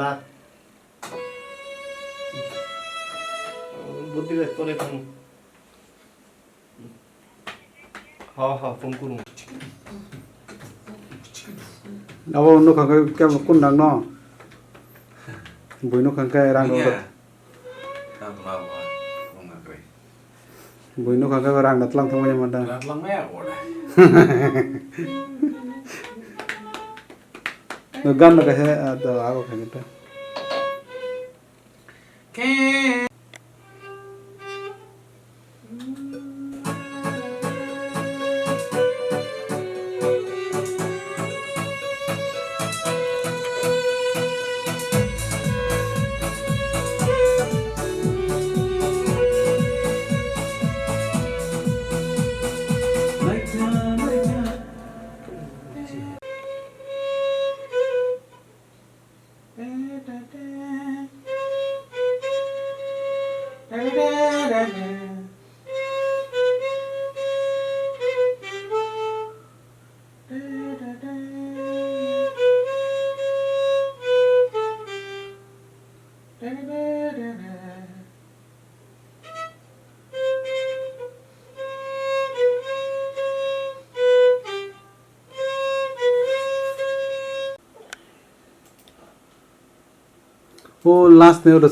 না বুদ্ধি বের করে ফোন ফোন করুন আবার অন্য খাঙ্কাই কেমন কোন ডাং ন বইনো খাঙ্কাই রাং বইনো খাঙ্কাই রাং দাতलां थांबाय मानदा Datlang ya kok dah. गान ना कहे तो आगो खांगता ओ लास्ट ने